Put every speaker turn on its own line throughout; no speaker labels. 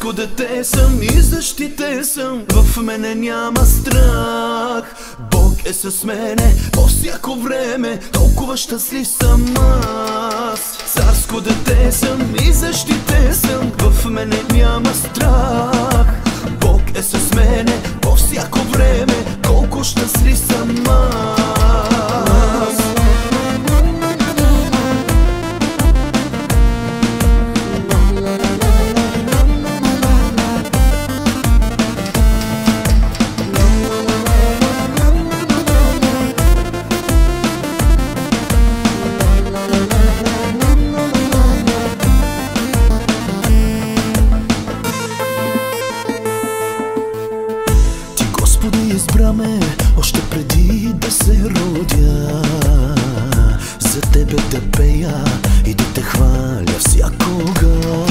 Царско дете съм и защитен съм, в мене няма страх. Бог е с мене по всяко време, толкова щастлив съм аз. Царско дете съм и защитен съм, в мене няма страх. Бог е с мене по всяко време, колко щастлив съм аз. Избра ме още преди да се родя, за тебе да пея и да те хваля всякога.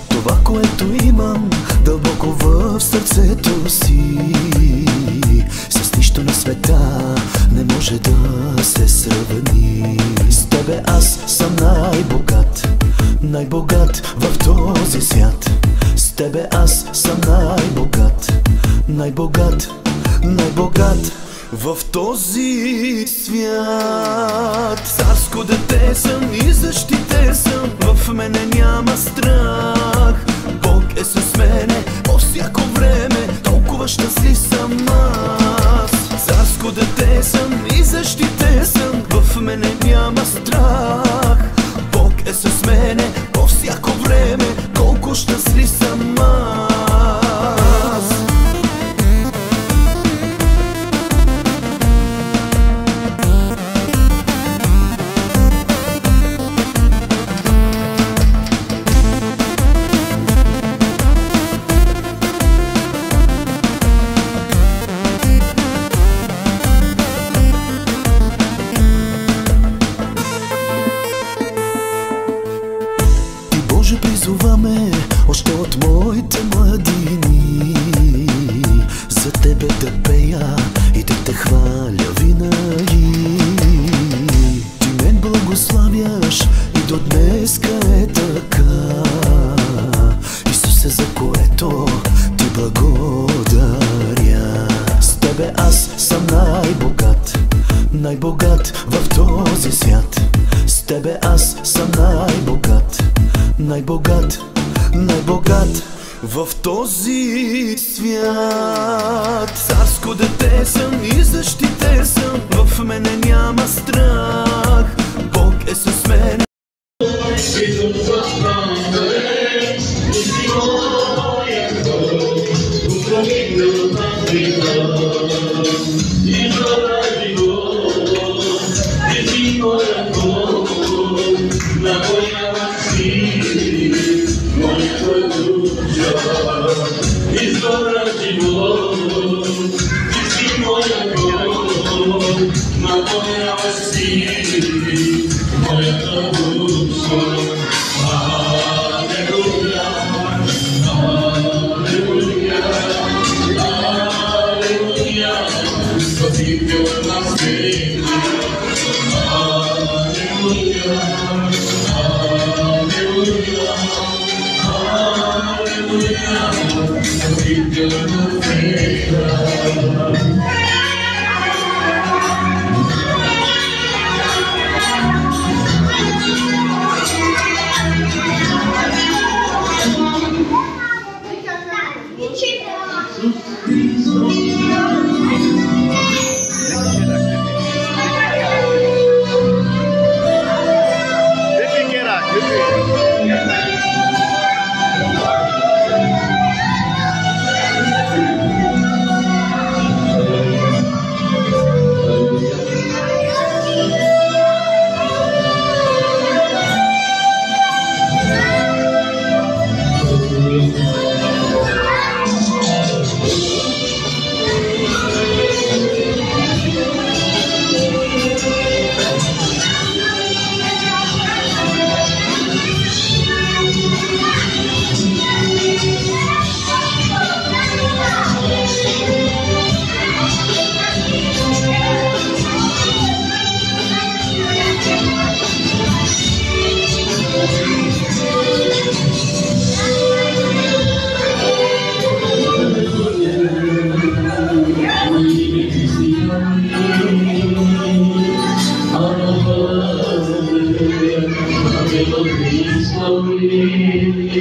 Това, което имам дълбоко в сърцето си, с нищо на света не може да се сравни. С тебе аз съм най-богат, най-богат в този свят. С тебе аз съм най-богат, най-богат, най-богат в този свят. Царско дете съм и защитен съм, в мене няма страх. Бог е с мене по всяко време, толкова щастлив съм аз. Царско дете съм и защитен съм, в мене няма страх. Бог е с мене по всяко време, колко щастлив съм аз. Боже, призоваме още от моите младини, за тебе да пея и да те хваля винаги. Ти мен благославяш и до днеска е така, Исусе, за което ти благодаря. С тебе аз съм най-богат, най-богат в този свят. С тебе аз съм най-богат, най-богат, най-богат в този свят. Царско дете съм и защитен съм, в мене няма страх. Бог е с мене.
Adonai,